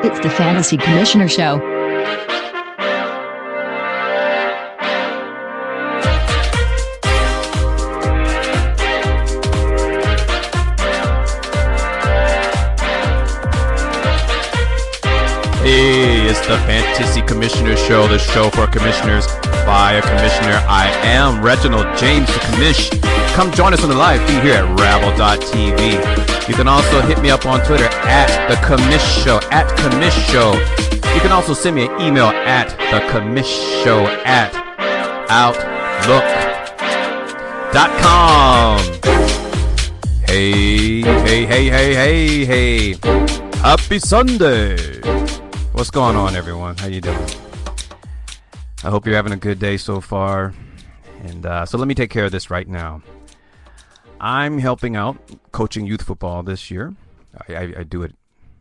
It's the Fantasy Commissioner Show. Hey, it's the Fantasy Commissioner Show, the show for commissioners by a commissioner. I am Reginald James, the Commish. Come join us on the live feed here at rabble.tv. You can also hit me up on Twitter at the Commish Show, at Commish Show. You can also send me an email at the Commish Show at outlook.com. Hey. Happy Sunday. What's going on, everyone? How you doing? I hope you're having a good day so far. And so let me take care of this right now. I'm helping out coaching youth football this year. I do it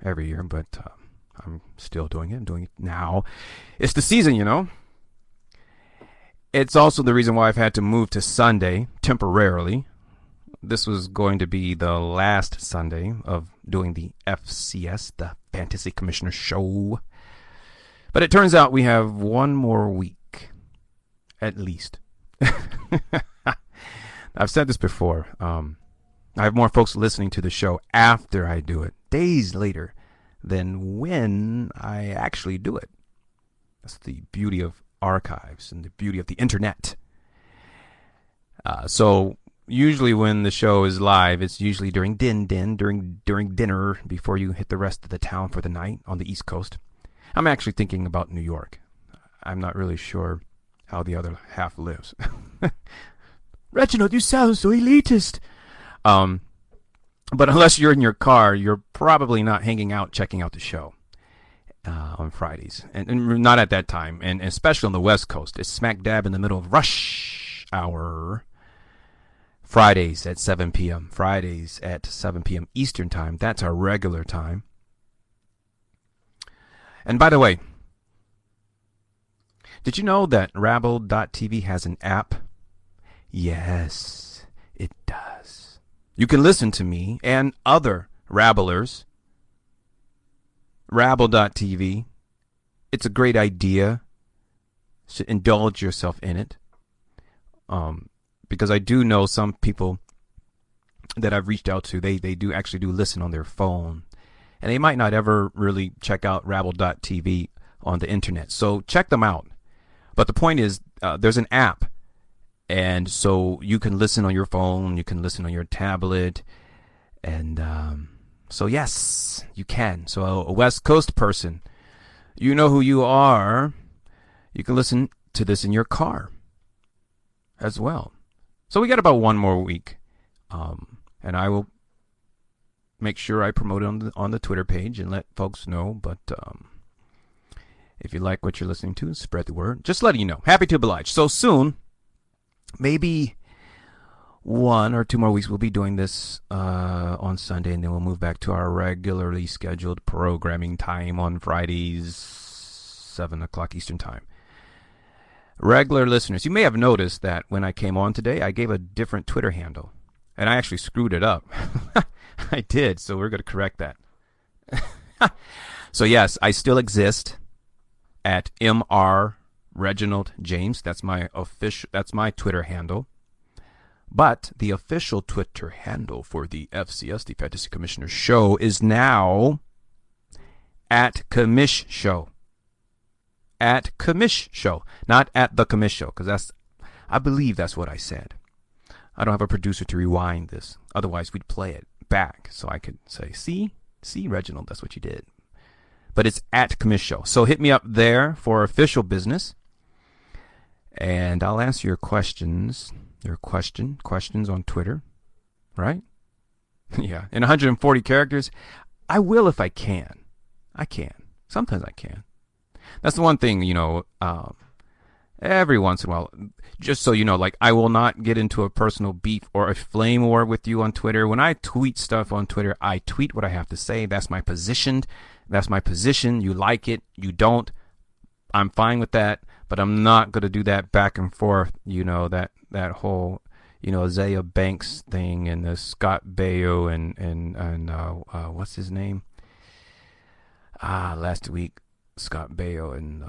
every year, but I'm still doing it. I'm doing it now. It's the season, you know. It's also the reason why I've had to move to Sunday temporarily. This was going to be the last Sunday of doing the FCS, the Fantasy Commissioner Show. But it turns out we have one more week, at least. I've said this before. I have more folks listening to the show after I do it, days later, than when I actually do it. That's the beauty of archives and the beauty of the internet. So usually when the show is live, it's usually during during dinner before you hit the rest of the town for the night on the East Coast. I'm actually thinking about New York. I'm not really sure how the other half lives. Reginald, you sound so elitist. But unless you're in your car, you're probably not hanging out checking out the show on Fridays. And not at that time. And especially on the West Coast. It's smack dab in the middle of rush hour. Fridays at 7 p.m. Fridays at 7 p.m. Eastern Time. That's our regular time. And by the way, did you know that rabble.tv has an app? Yes, it does. You can listen to me and other rabblers. Rabble.tv. It's a great idea. You should indulge yourself in it. Because I do know some people that I've reached out to, they do actually do listen on their phone. And they might not ever really check out rabble.tv on the internet. So check them out. But the point is, there's an app. And so you can listen on your phone, you can listen on your tablet. And so yes, you can. So a West Coast person, you know who you are. You can listen to this in your car as well. So we got about one more week. And I will make sure I promote it on the Twitter page and let folks know. But if you like what you're listening to, spread the word. Just letting you know. Happy to oblige. So soon, maybe 1 or 2 more weeks, we'll be doing this on Sunday, and then we'll move back to our regularly scheduled programming time on Fridays, 7 o'clock Eastern Time. Regular listeners, you may have noticed that when I came on today, I gave a different Twitter handle, and I actually screwed it up. I did, so we're going to correct that. So yes, I still exist at Mr. Reginald James. That's my Twitter handle. But the official Twitter handle for the FCS, the Fantasy Commissioner Show, is now at Commish Show. At Commish Show, not at the Commish Show, because I believe that's what I said. I don't have a producer to rewind this. Otherwise, we'd play it back so I could say, see, Reginald, that's what you did. But it's at Commish Show. So hit me up there for official business, and I'll answer your questions. Questions on Twitter, right? Yeah, in 140 characters. I will if I can. I can. Sometimes I can. That's the one thing, you know, every once in a while, just so you know, like, I will not get into a personal beef or a flame war with you on Twitter. When I tweet stuff on Twitter, I tweet what I have to say. That's my position. You like it, you don't. I'm fine with that, but I'm not going to do that back and forth, you know, that whole, you know, Isaiah Banks thing and the Scott Baio and what's his name? Last week, Scott Baio and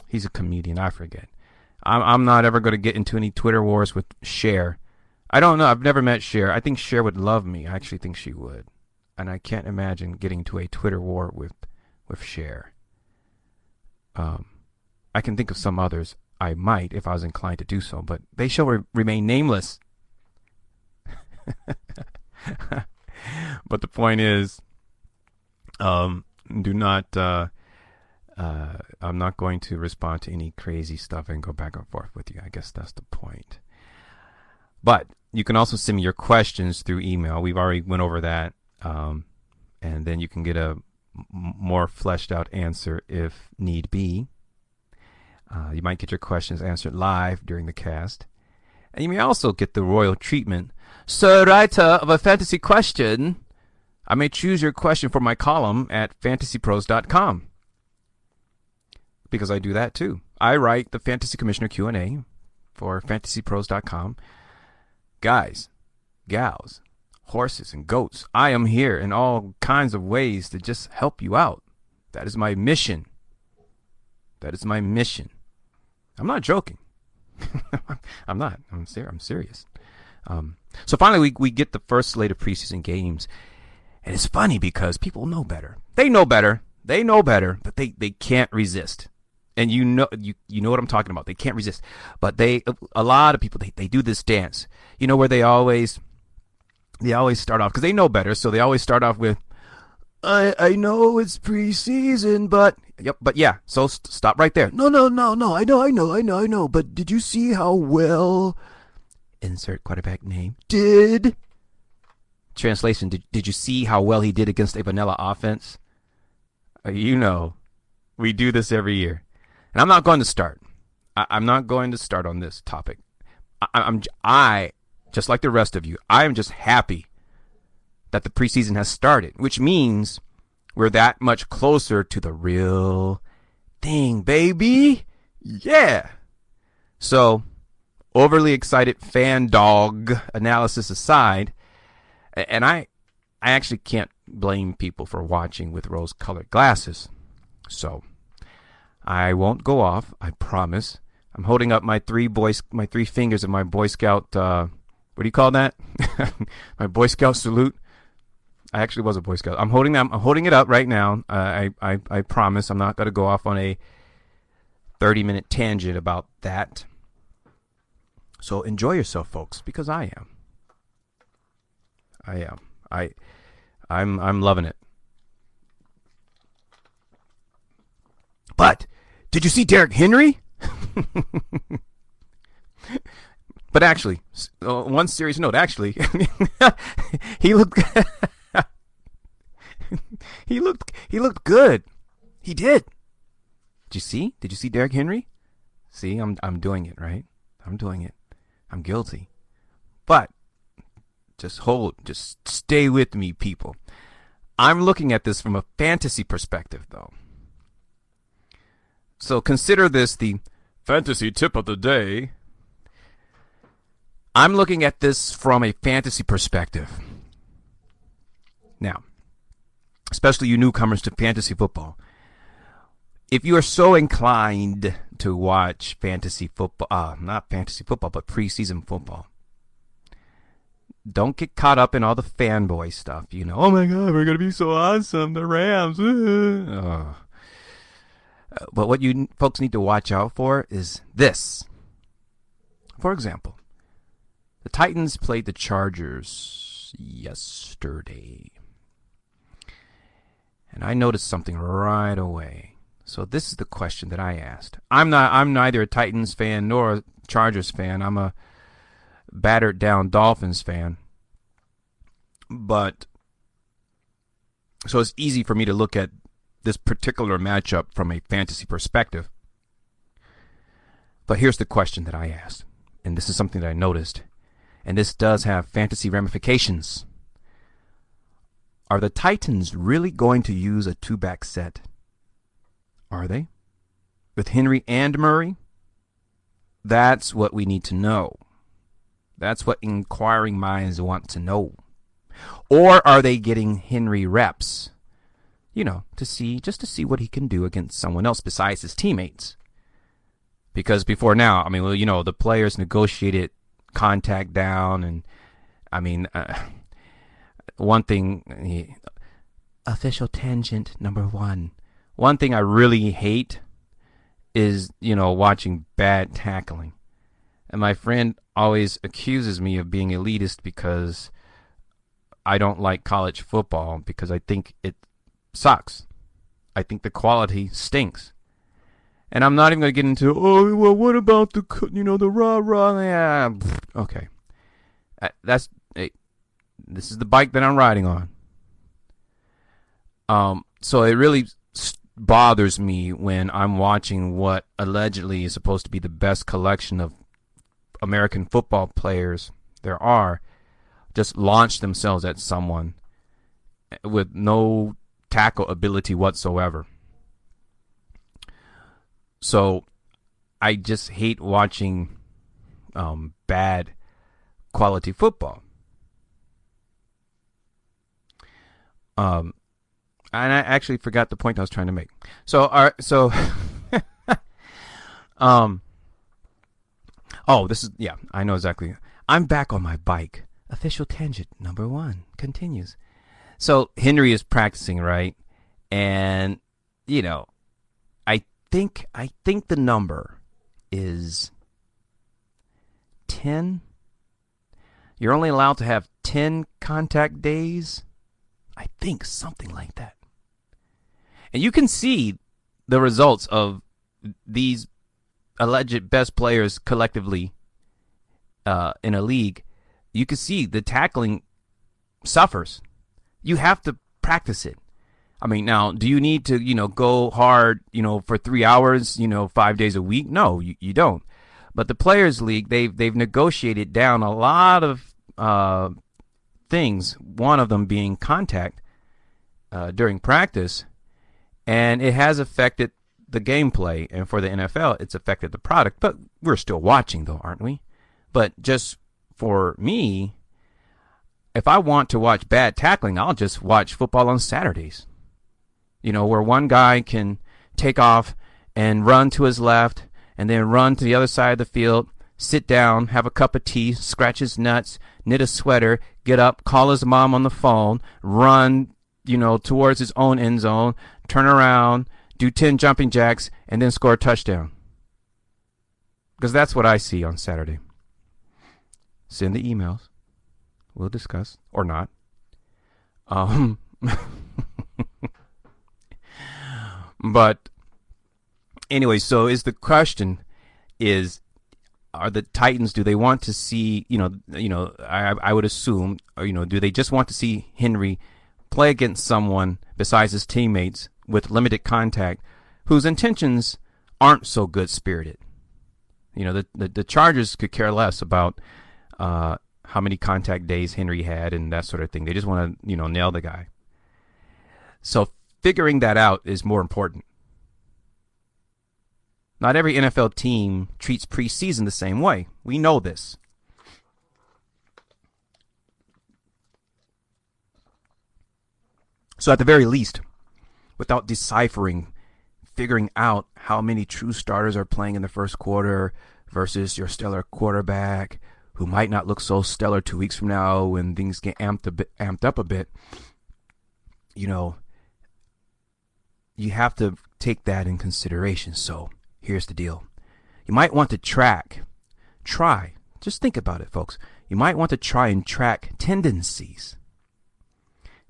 he's a comedian. I forget. I'm not ever going to get into any Twitter wars with Cher. I don't know. I've never met Cher. I think Cher would love me. I actually think she would. And I can't imagine getting into a Twitter war with Cher. I can think of some others I might if I was inclined to do so, but they shall remain nameless. But the point is, do not. I'm not going to respond to any crazy stuff and go back and forth with you. I guess that's the point. But you can also send me your questions through email. We've already went over that. And then you can get a more fleshed out answer if need be. You might get your questions answered live during the cast. And you may also get the royal treatment. Sir writer of a fantasy question, I may choose your question for my column at fantasypros.com. Because I do that too. I write the Fantasy Commissioner Q&A for fantasypros.com. Guys, gals, horses and goats, I am here in all kinds of ways to just help you out. That is my mission. That is my mission. I'm not joking. I'm not. I'm serious. So finally, we get the first slate of preseason games. And it's funny because people know better. They know better. They know better, but they can't resist. And you know what I'm talking about. They can't resist. But a lot of people, they do this dance. You know, where they always start off, because they know better, so they always start off with, I know it's preseason, but yeah. So stop right there. No. I know. But did you see how well insert quarterback name did? Translation: Did you see how well he did against a vanilla offense? You know, we do this every year, and I'm not going to start. I'm not going to start on this topic. I just like the rest of you, I am just happy that the preseason has started, which means we're that much closer to the real thing, baby. Yeah. So, overly excited fan dog analysis aside, and I actually can't blame people for watching with rose-colored glasses. So, I won't go off, I promise. I'm holding up my three fingers of my Boy Scout, what do you call that? My Boy Scout salute. I actually was a Boy Scout. I'm holding it up right now. I promise I'm not going to go off on a 30-minute tangent about that. So enjoy yourself, folks, because I am. I'm loving it. But did you see Derrick Henry? But actually, one serious note. Actually, he looked he looked good. He did. Did you see Derrick Henry? See, I'm doing it, right? I'm doing it. I'm guilty. But just stay with me, people. I'm looking at this from a fantasy perspective, though. So consider this the fantasy tip of the day. I'm looking at this from a fantasy perspective. Now, especially you newcomers to fantasy football, if you are so inclined to watch fantasy football, not fantasy football, but preseason football, don't get caught up in all the fanboy stuff. You know, oh my God, we're going to be so awesome, the Rams. But what you folks need to watch out for is this. For example, the Titans played the Chargers yesterday. And I noticed something right away. So this is the question that I asked. I'm neither a Titans fan nor a Chargers fan. I'm a battered down Dolphins fan. But so it's easy for me to look at this particular matchup from a fantasy perspective. But here's the question that I asked. And this is something that I noticed. And this does have fantasy ramifications. Are the Titans really going to use a two-back set? Are they? With Henry and Murray? That's what we need to know. That's what inquiring minds want to know. Or are they getting Henry reps to see what he can do against someone else besides his teammates. Because before now, I mean, well, the players negotiated contact down, and I mean, one thing, official tangent number 1. One thing I really hate is, watching bad tackling. And my friend always accuses me of being elitist because I don't like college football because I think it sucks. I think the quality stinks. And I'm not even going to get into, what about the rah-rah? Yeah, okay. This is the bike that I'm riding on. So it really bothers me when I'm watching what allegedly is supposed to be the best collection of American football players there are just launch themselves at someone with no tackle ability whatsoever. So I just hate watching bad quality football. And I actually forgot the point I was trying to make. I know exactly. I'm back on my bike. Official tangent number 1 continues. So Henry is practicing, right? And, I think the number is 10. You're only allowed to have 10 contact days. I think something like that. And you can see the results of these alleged best players collectively in a league. You can see the tackling suffers. You have to practice it. I mean, now, do you need to, go hard, for 3 hours, 5 days a week? No, you don't. But the Players League, they've negotiated down a lot of things, one of them being contact during practice, and it has affected the gameplay. And for the NFL, it's affected the product. But we're still watching, though, aren't we? But just for me, if I want to watch bad tackling, I'll just watch football on Saturdays. Where one guy can take off and run to his left and then run to the other side of the field, sit down, have a cup of tea, scratch his nuts, knit a sweater, get up, call his mom on the phone, run, towards his own end zone, turn around, do 10 jumping jacks, and then score a touchdown. Because that's what I see on Saturday. Send the emails. We'll discuss. Or not. But anyway, so is the question is, are the Titans, do they want to see, I would assume, do they just want to see Henry play against someone besides his teammates with limited contact whose intentions aren't so good-spirited? The Chargers could care less about how many contact days Henry had and that sort of thing. They just want to, nail the guy. So figuring that out is more important. Not every NFL team treats preseason the same way. We know this. So at the very least, without deciphering, figuring out how many true starters are playing in the first quarter versus your stellar quarterback who might not look so stellar 2 weeks from now when things get amped up a bit, you have to take that in consideration. So here's the deal. You might want to just think about it, folks. You might want to try and track tendencies.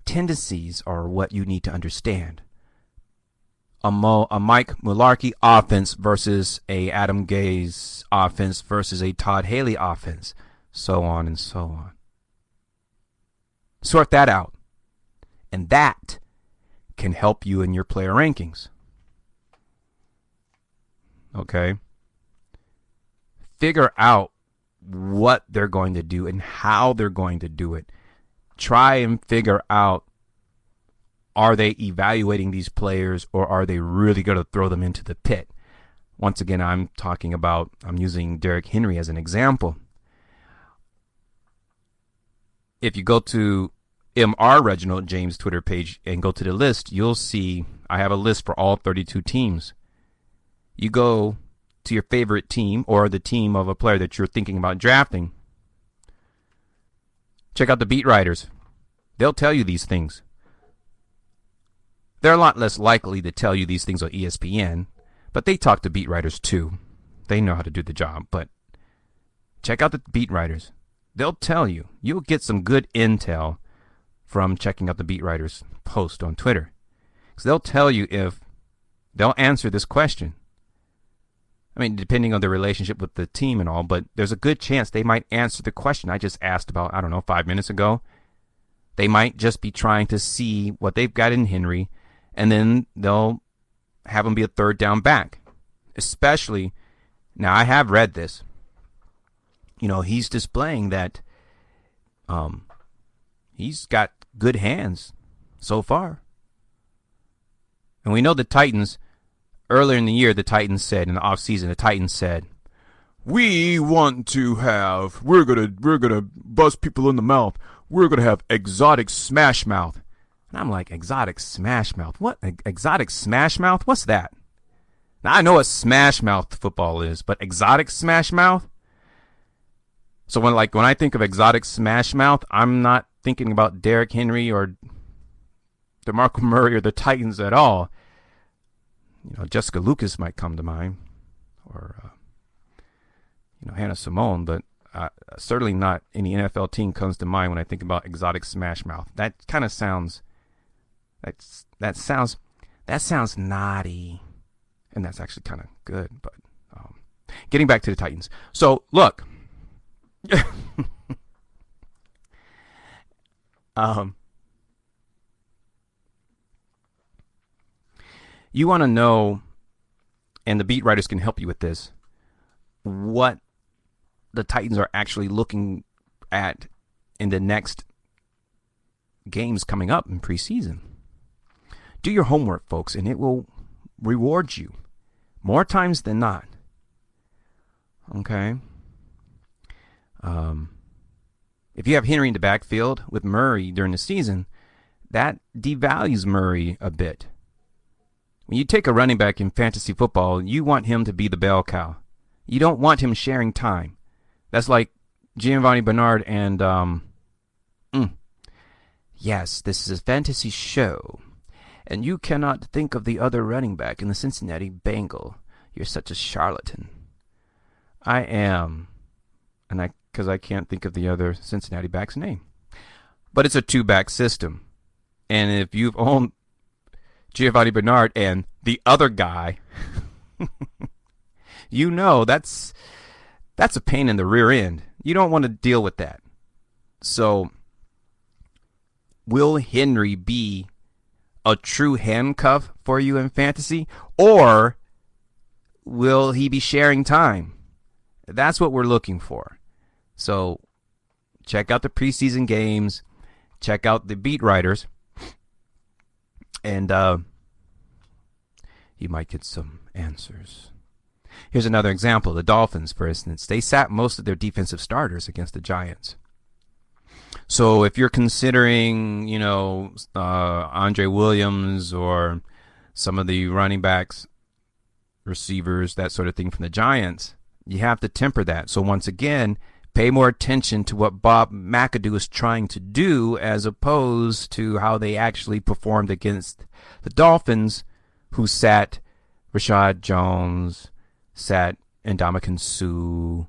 Tendencies are what you need to understand. A Mike Mularkey offense versus a Adam Gase offense versus a Todd Haley offense, so on and so on. Sort that out. And that can help you in your player rankings. Okay? Figure out what they're going to do and how they're going to do it. Try and figure out, are they evaluating these players or are they really going to throw them into the pit? Once again, I'm using Derrick Henry as an example. If you go to MR Reginald James Twitter page and go to the list, you'll see I have a list for all 32 teams. You go to your favorite team or the team of a player that you're thinking about drafting. Check out the beat writers. They'll tell you these things. They're a lot less likely to tell you these things on ESPN, but they talk to beat writers too. They know how to do the job, but check out the beat writers. They'll tell you. You'll get some good intel from checking out the beat writers' post on Twitter. Because they'll tell you if they'll answer this question. I mean, depending on the relationship with the team and all, but there's a good chance they might answer the question I just asked about, 5 minutes ago. They might just be trying to see what they've got in Henry, and then they'll have him be a third down back. Especially, now I have read this. He's displaying that he's got good hands so far. And we know the Titans, earlier in the year, in the offseason, the Titans said, we're gonna bust people in the mouth. We're gonna have exotic smash mouth. And I'm like, exotic smash mouth? What? Exotic smash mouth? What's that? Now I know what smash mouth football is, but exotic smash mouth? So when I think of exotic smash mouth, I'm not thinking about Derrick Henry or DeMarco Murray or the Titans at all. Jessica Lucas might come to mind, or Hannah Simone, but certainly not any NFL team comes to mind when I think about exotic smash mouth. That kind of sounds that sounds naughty, and that's actually kind of good. But getting back to the Titans, so look. You want to know, and the beat writers can help you with this, what the Titans are actually looking at in the next games coming up in preseason. Do your homework, folks, and it will reward you more times than not. Okay? If you have Henry in the backfield with Murray during the season, that devalues Murray a bit. When you take a running back in fantasy football, you want him to be the bell cow. You don't want him sharing time. That's like Giovanni Bernard and, yes, this is a fantasy show, and you cannot think of the other running back in the Cincinnati Bengal. You're such a charlatan. I am, because I can't think of the other Cincinnati back's name. But it's a two-back system. And if you've owned Giovanni Bernard and the other guy, that's a pain in the rear end. You don't want to deal with that. So, will Henry be a true handcuff for you in fantasy? Or will he be sharing time? That's what we're looking for. So, check out the preseason games. Check out the beat writers. And you might get some answers. Here's another example. The Dolphins, for instance, they sat most of their defensive starters against the Giants. So if you're considering, Andre Williams or some of the running backs, receivers, that sort of thing from the Giants, you have to temper that. So once again, pay more attention to what Bob McAdoo is trying to do as opposed to how they actually performed against the Dolphins, who sat Rashad Jones, sat Ndamukong Suh,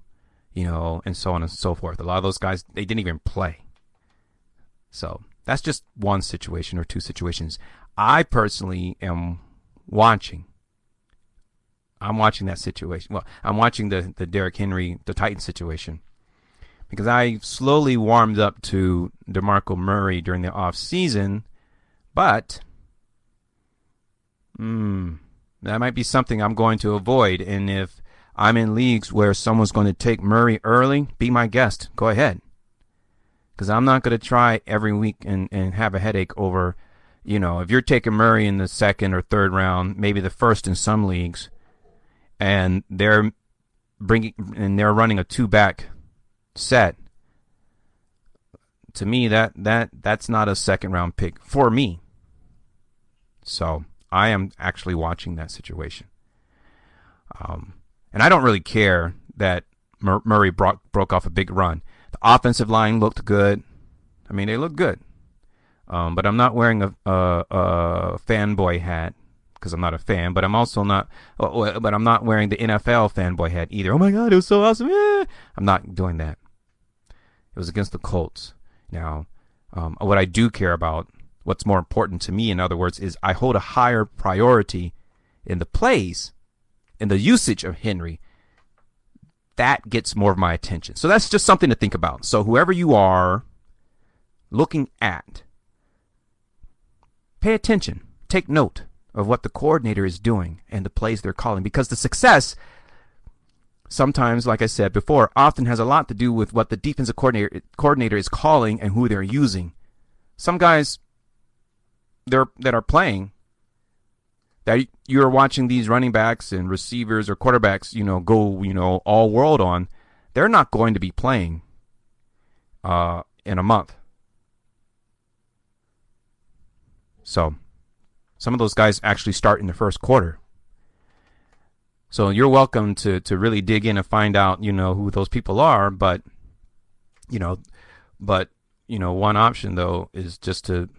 and so on and so forth. A lot of those guys, they didn't even play. So that's just one situation or two situations. I personally am watching. I'm watching that situation. Well, I'm watching the Derrick Henry, the Titans situation, because I slowly warmed up to DeMarco Murray during the off season, but that might be something I'm going to avoid. And if I'm in leagues where someone's going to take Murray early, be my guest. Go ahead. Because I'm not going to try every week and have a headache over, if you're taking Murray in the second or third round, maybe the first in some leagues, and they're running a two-back set to me, that's not a second round pick for me. So I am actually watching that situation. And I don't really care that Murray broke off a big run. The offensive line looked good. I mean, they looked good. But I'm not wearing a fanboy hat because I'm not a fan. But I'm also not. But I'm not wearing the NFL fanboy hat either. Oh my God, it was so awesome! I'm not doing that. It was against the Colts. Now, what I do care about, what's more important to me, in other words, is I hold a higher priority in the plays, in the usage of Henry. That gets more of my attention. So that's just something to think about. So whoever you are looking at, pay attention. Take note of what the coordinator is doing and the plays they're calling, because the success sometimes, like I said before, often has a lot to do with what the defensive coordinator is calling and who they're using. Some guys that are playing, that you're watching these running backs and receivers or quarterbacks, go, all world on, they're not going to be playing in a month. So some of those guys actually start in the first quarter. So you're welcome to really dig in and find out, who those people are. But one option, though, is just to,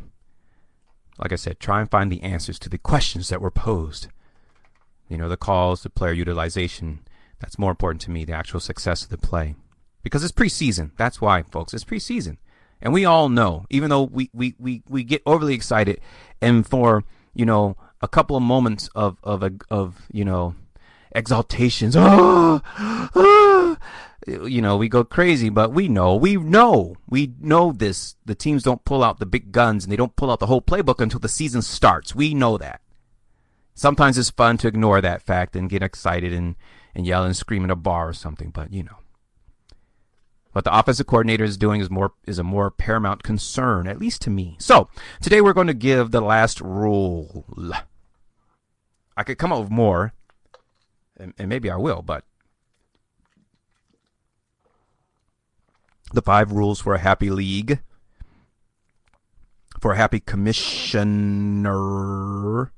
like I said, try and find the answers to the questions that were posed. The calls, the player utilization. That's more important to me, the actual success of the play. Because it's preseason. That's why, folks. It's preseason. And we all know, even though we get overly excited, and for, a couple of moments of exaltations, we go crazy, but we know this. The teams don't pull out the big guns, and they don't pull out the whole playbook until the season starts. We know that. Sometimes it's fun to ignore that fact and get excited and yell and scream in a bar or something, but what the offensive coordinator is doing is a more paramount concern, at least to me. So today we're going to give the last rule. I could come up with more, and maybe I will, but the 5 rules for a happy league, for a happy commissioner.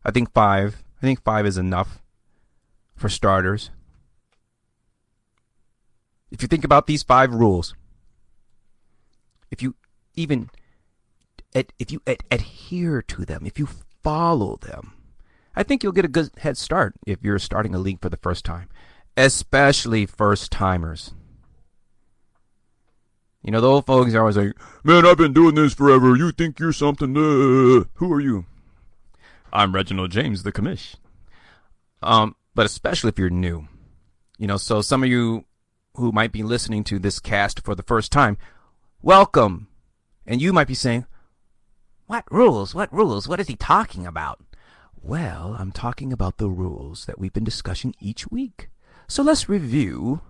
I think 5 is enough for starters. If you think about these 5 rules, if you adhere to them, if you follow them, I think you'll get a good head start if you're starting a league for the first time, especially first timers. The old folks are always like, "Man, I've been doing this forever. You think you're something? Who are you?" I'm Reginald James, the Commish. But especially if you're new, so some of you who might be listening to this cast for the first time, welcome. And you might be saying, What rules? What rules? What is he talking about? Well, I'm talking about the rules that we've been discussing each week. So let's review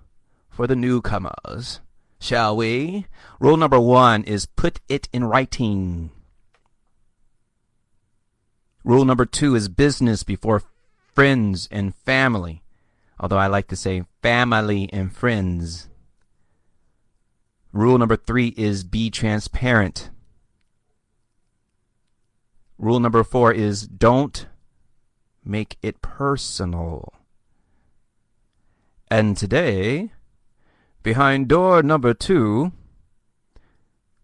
for the newcomers, shall we? Rule number 1 is put it in writing. Rule number 2 is business before friends and family. Although I like to say family and friends. Rule number 3 is be transparent. Rule number 4 is don't make it personal. And today, behind door number 2,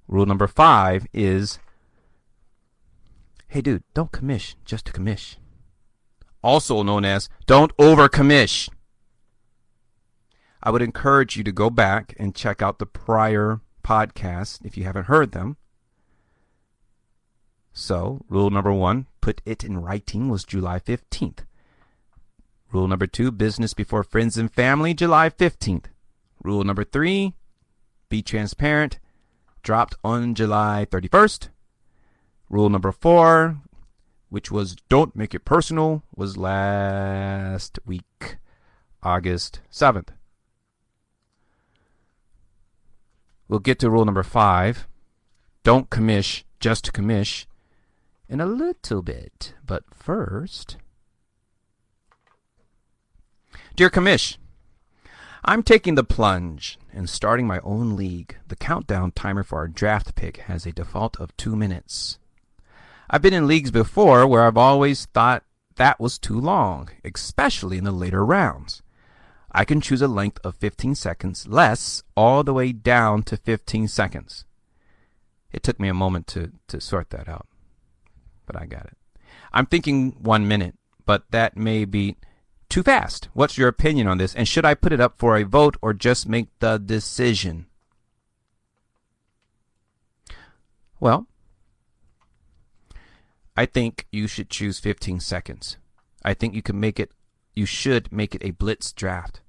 rule number 5 is, hey dude, don't commish just to commish. Also known as don't over-commish. I would encourage you to go back and check out the prior podcasts if you haven't heard them. So, rule number 1, put it in writing, was July 15th. Rule number 2, business before friends and family, July 15th. Rule number 3, be transparent, dropped on July 31st. Rule number 4, which was don't make it personal, was last week, August 7th. We'll get to rule number 5, don't commish just to commish, in a little bit. But first, dear commish, I'm taking the plunge and starting my own league. The countdown timer for our draft pick has a default of 2 minutes. I've been in leagues before where I've always thought that was too long, especially in the later rounds. I can choose a length of 15 seconds less all the way down to 15 seconds. It took me a moment to sort that out, but I got it. I'm thinking 1 minute, but that may be too fast. What's your opinion on this? And should I put it up for a vote or just make the decision? Well, I think you should choose 15 seconds. I think you should make it a Blitz Draft.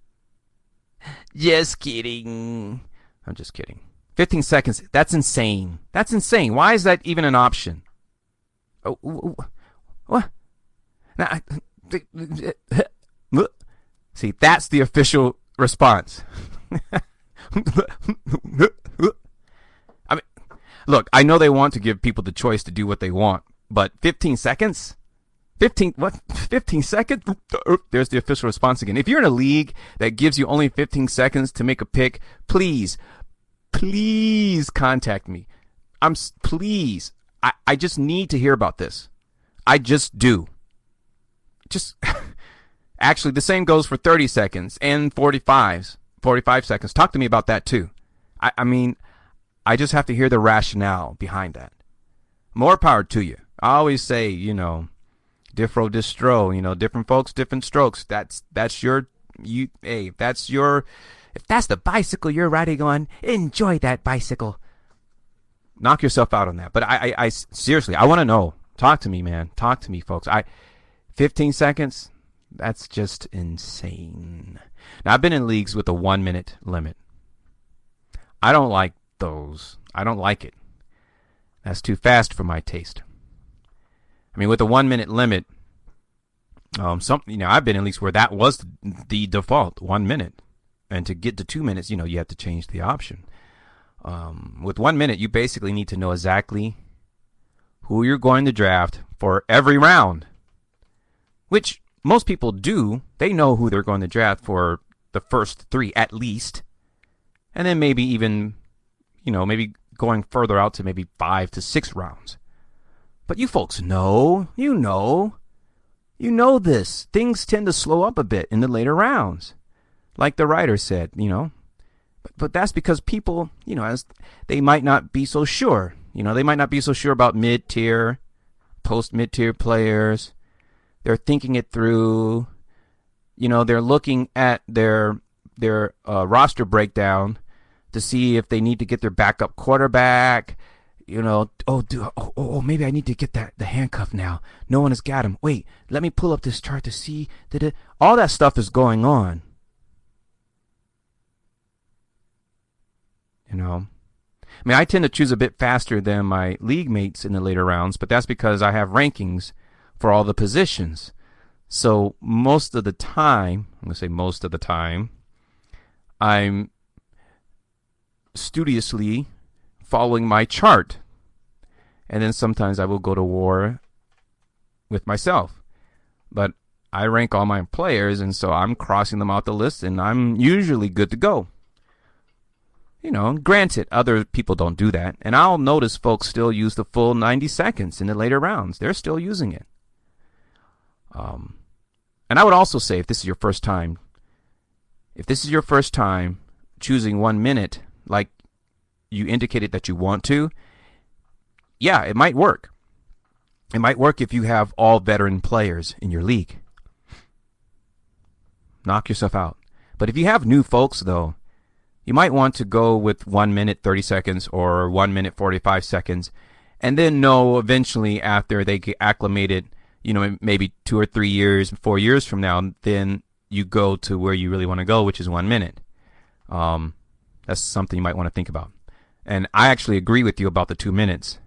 Just kidding. I'm just kidding. 15 seconds. That's insane. That's insane. Why is that even an option? Oh, what? Now, see, that's the official response. I mean, look, I know they want to give people the choice to do what they want, but 15 seconds? 15 seconds? There's the official response again. If you're in a league that gives you only 15 seconds to make a pick, please contact me. Please. I just need to hear about this. I just do. Actually, the same goes for 30 seconds and 45 seconds. Talk to me about that too. I mean, I just have to hear the rationale behind that. More power to you. I always say, diffro distro, different folks, different strokes. If that's the bicycle you're riding on, enjoy that bicycle. Knock yourself out on that. But I seriously, I want to know. Talk to me, man. Talk to me, folks. 15 seconds, that's just insane. Now, I've been in leagues with a 1 minute limit. I don't like those. I don't like it. That's too fast for my taste. I mean, with a 1 minute limit, I've been in leagues where that was the default, 1 minute. And to get to 2 minutes, you have to change the option. With 1 minute, you basically need to know exactly who you're going to draft for every round, which most people do. They know who they're going to draft for the first 3 at least, and then maybe even, maybe going further out to maybe 5 to 6 rounds. But you folks know, you know this. Things tend to slow up a bit in the later rounds, like the writer said, But that's because people, as they might not be so sure. They might not be so sure about mid-tier, post-mid-tier players. They're thinking it through. They're looking at their roster breakdown to see if they need to get their backup quarterback. Maybe I need to get the handcuff now. No one has got him. Wait, let me pull up this chart to see. All that stuff is going on. I tend to choose a bit faster than my league mates in the later rounds, but that's because I have rankings for all the positions. So most of the time, I'm studiously following my chart. And then sometimes I will go to war with myself. But I rank all my players, and so I'm crossing them out the list, and I'm usually good to go. Granted, other people don't do that. And I'll notice folks still use the full 90 seconds in the later rounds. They're still using it. And I would also say, if this is your first time choosing 1 minute, like you indicated that you want to, yeah, it might work. It might work if you have all veteran players in your league. Knock yourself out. But if you have new folks, though, you might want to go with 1 minute 30 seconds or 1 minute 45 seconds, and then know eventually after they get acclimated, maybe 2 or 3 years, 4 years from now, then you go to where you really want to go, which is 1 minute. That's something you might want to think about. And I actually agree with you about the 2 minutes,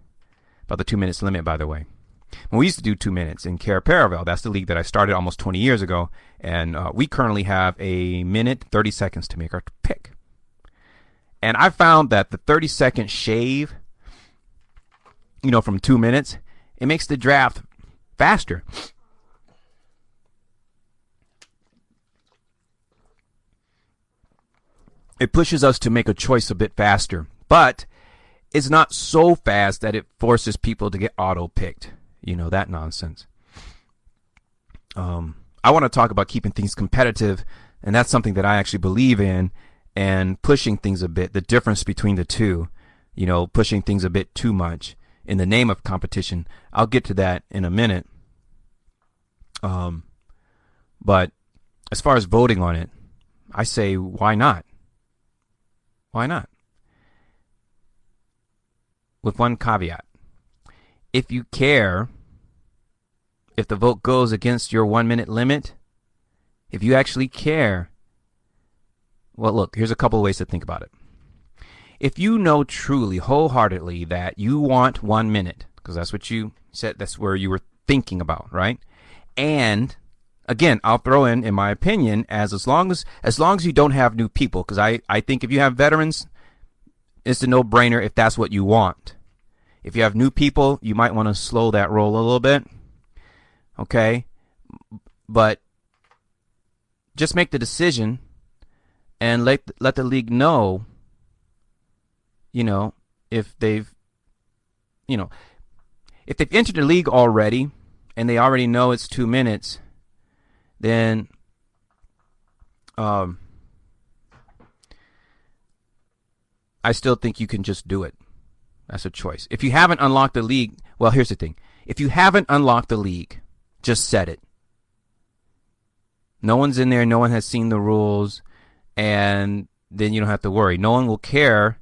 about the 2 minutes limit, by the way. When we used to do 2 minutes in Care Paravel, that's the league that I started almost 20 years ago, and we currently have a minute 30 seconds to make our pick. And I found that the 30-second shave, from 2 minutes, it makes the draft faster. it pushes us to make a choice a bit faster, but it's not so fast that it forces people to get auto-picked. You know, that nonsense. I want to talk about keeping things competitive, and that's something that I actually believe in, and pushing things a bit, the difference between the two, you know, pushing things a bit too much in the name of competition. I'll get to that in a minute. But as far as voting on it, I say, why not? Why not? With one caveat. If you care, if the vote goes against your 1 minute limit, if you actually care, well, look, here's a couple of ways to think about it. If you know truly, wholeheartedly that you want 1 minute, because that's what you said, that's where you were thinking about, right? And again, I'll throw in my opinion, as long as you don't have new people, because I think if you have veterans, it's a no-brainer if that's what you want. If you have new people, you might want to slow that roll a little bit. Okay? But just make the decision and let the league know, you know, if they've entered the league already and they already know it's 2 minutes, then I still think you can just do it. That's a choice. If you haven't unlocked the league, well, here's the thing. If you haven't unlocked the league, just set it. No one's in there. No one has seen the rules. And then you don't have to worry. No one will care.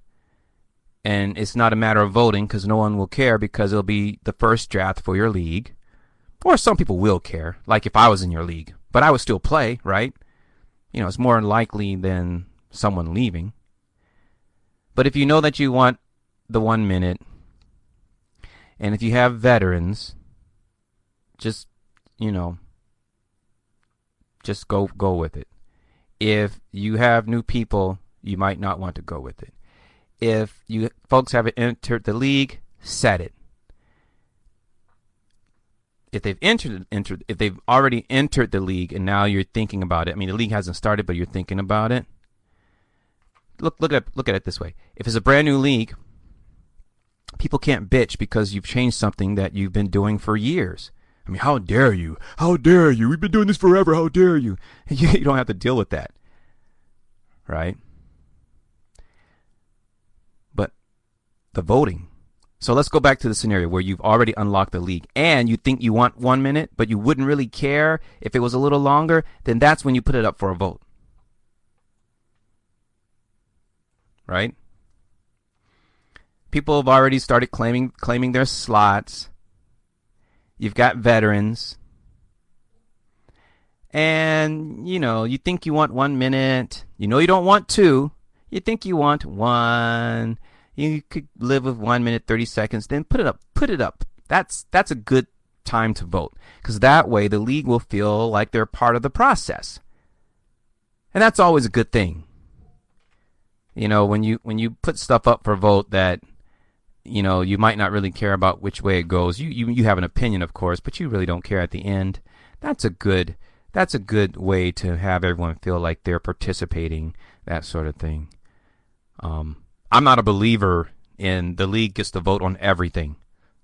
And it's not a matter of voting because no one will care because it'll be the first draft for your league. Or some people will care, like if I was in your league. But I would still play, right? You know, it's more likely than someone leaving. But if you know that you want the 1 minute, and if you have veterans, just, you know, just go with it. If you have new people, you might not want to go with it. If you folks haven't entered the league, set it. If they've if they've already entered the league and now you're thinking about it, I mean, the league hasn't started, but you're thinking about it. Look at it this way. If it's a brand new league, people can't bitch because you've changed something that you've been doing for years. I mean, how dare you? How dare you? We've been doing this forever. How dare you? You don't have to deal with that, right? But the voting. So let's go back to the scenario where you've already unlocked the league and you think you want 1 minute, but you wouldn't really care if it was a little longer. Then that's when you put it up for a vote, right? People have already started claiming their slots. You've got veterans. And, you know, you think you want 1 minute. You know you don't want 2. You think you want 1. You could live with 1 minute, 30 seconds. Then put it up. Put it up. That's a good time to vote. Because that way the league will feel like they're part of the process. And that's always a good thing. You know, when you put stuff up for vote that, you know, you might not really care about which way it goes. You have an opinion, of course, but you really don't care at the end. That's a good way to have everyone feel like they're participating, that sort of thing. I'm not a believer in the league gets to vote on everything.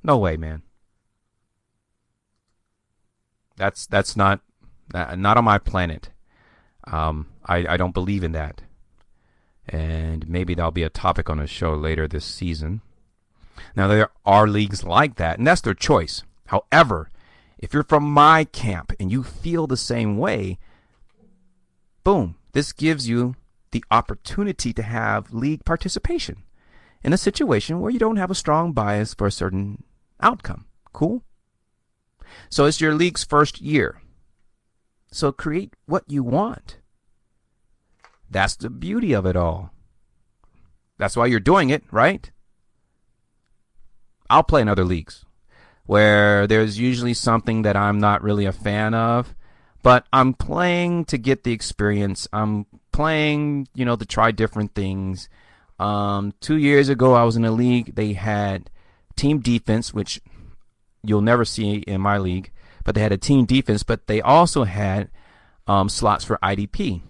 No way, man. That's not on my planet. I don't believe in that. And maybe that'll be a topic on a show later this season. Now, there are leagues like that, and that's their choice. However, if you're from my camp and you feel the same way, boom, this gives you the opportunity to have league participation in a situation where you don't have a strong bias for a certain outcome. Cool? So it's your league's first year. So create what you want. That's the beauty of it all. That's why you're doing it, right? I'll play in other leagues where there's usually something that I'm not really a fan of, but I'm playing to get the experience. I'm playing, you know, to try different things. 2 years ago, I was in a league. They had team defense, which you'll never see in my league, but they had a team defense, but they also had slots for IDP.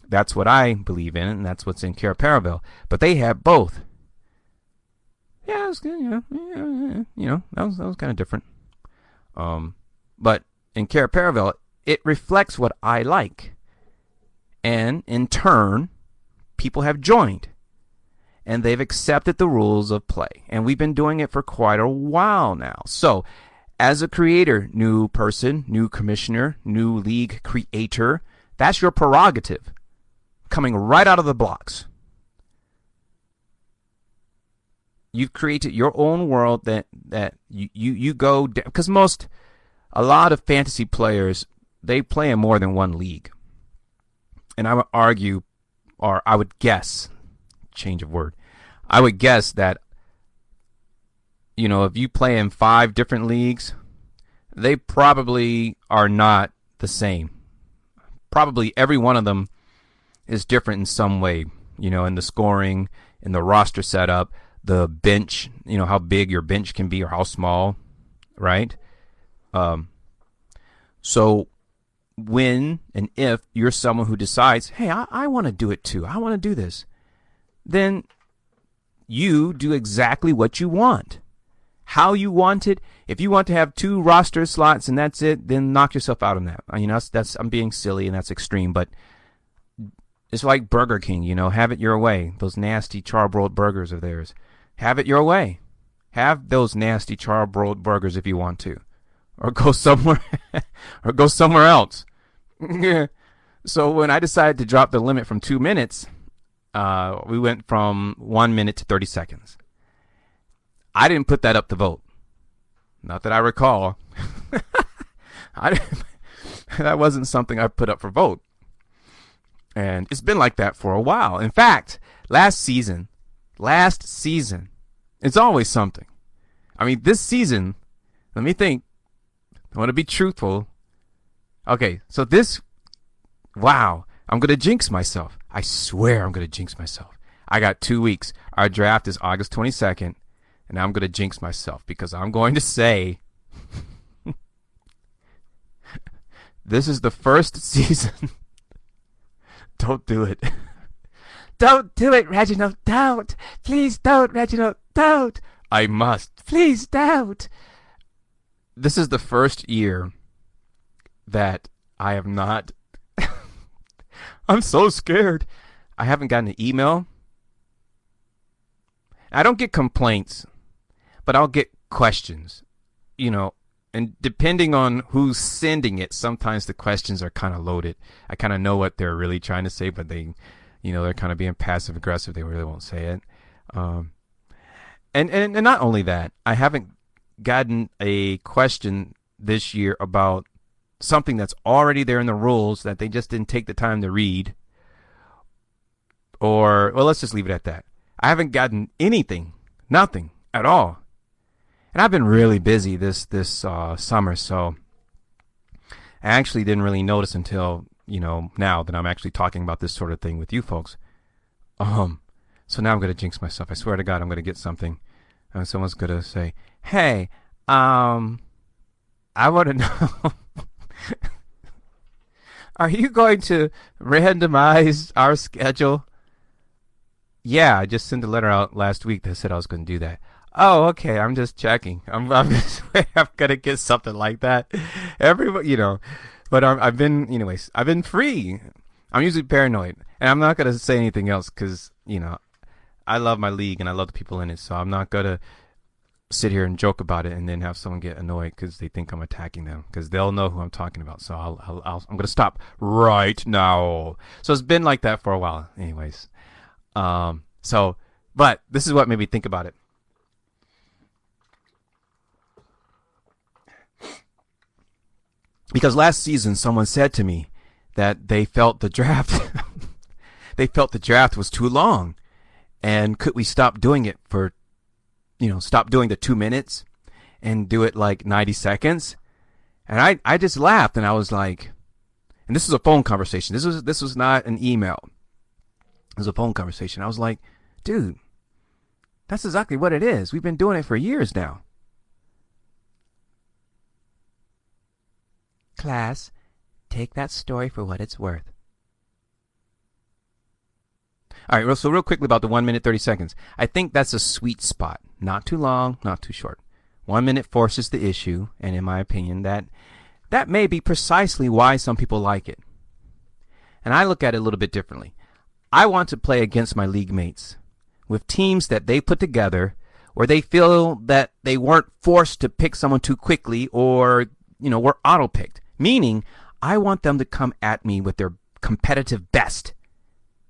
That's what I believe in, and that's what's in Cara Paravel. But they had both. Yeah, it was good. That was kind of different. But in Cara Paravel, it reflects what I like, and in turn, people have joined, and they've accepted the rules of play, and we've been doing it for quite a while now. So, as a creator, new person, new commissioner, new league creator, that's your prerogative, coming right out of the blocks. You've created your own world that you go, because a lot of fantasy players, they play in more than one league. And I would argue, or I would guess, change of word, I would guess that, if you play in 5 different leagues, they probably are not the same. Probably every one of them is different in some way, in the scoring, in the roster setup, the bench, how big your bench can be or how small, right? So when and if you're someone who decides, hey, I want to do it too, I want to do this, then you do exactly what you want, how you want it. If you want to have 2 roster slots and that's it, then knock yourself out on that. That's I'm being silly and that's extreme, but it's like Burger King, have it your way. Those nasty charbroiled burgers of theirs. Have it your way. Have those nasty charbroiled burgers if you want to. Or go somewhere else. So when I decided to drop the limit from 2 minutes, we went from 1 minute to 30 seconds. I didn't put that up to vote. Not that I recall. That wasn't something I put up for vote. And it's been like that for a while. In fact, last season, it's always something. This season, let me think. I want to be truthful. Okay, so I'm going to jinx myself. I swear I'm going to jinx myself. I got 2 weeks. Our draft is August 22nd, and I'm going to jinx myself because I'm going to say this is the first season. Don't do it. Don't do it, Reginald. Don't. Please don't, Reginald. Don't. I must. Please don't. This is the first year that I have not. I'm so scared. I haven't gotten an email. I don't get complaints, but I'll get questions, and depending on who's sending it, sometimes the questions are kind of loaded. I kind of know what they're really trying to say, but they, they're kind of being passive aggressive. They really won't say it. And not only that, I haven't gotten a question this year about something that's already there in the rules that they just didn't take the time to read. Or, well, let's just leave it at that. I haven't gotten anything, nothing at all. And I've been really busy this summer, so I actually didn't really notice until, now that I'm actually talking about this sort of thing with you folks. So now I'm going to jinx myself. I swear to God, I'm going to get something. And someone's going to say, hey, I want to know, are you going to randomize our schedule? Yeah, I just sent a letter out last week that said I was going to do that. Oh, okay. I'm just checking. I'm just I'm gonna get something like that. Everybody, But I've been free. I'm usually paranoid, and I'm not gonna say anything else because I love my league and I love the people in it. So I'm not gonna sit here and joke about it and then have someone get annoyed because they think I'm attacking them, because they'll know who I'm talking about. So I'm gonna stop right now. So it's been like that for a while, anyways. But this is what made me think about it. Because last season, someone said to me that they felt the draft was too long, and could we stop doing it for, stop doing the 2 minutes and do it like 90 seconds? And I just laughed, and I was like, and this was a phone conversation. This was not an email. It was a phone conversation. I was like, dude, that's exactly what it is. We've been doing it for years now. Class, take that story for what it's worth. All right, so real quickly about the 1 minute, 30 seconds. I think that's a sweet spot. Not too long, not too short. 1 minute forces the issue, and in my opinion, that may be precisely why some people like it. And I look at it a little bit differently. I want to play against my league mates with teams that they put together where they feel that they weren't forced to pick someone too quickly or, were auto-picked. Meaning, I want them to come at me with their competitive best.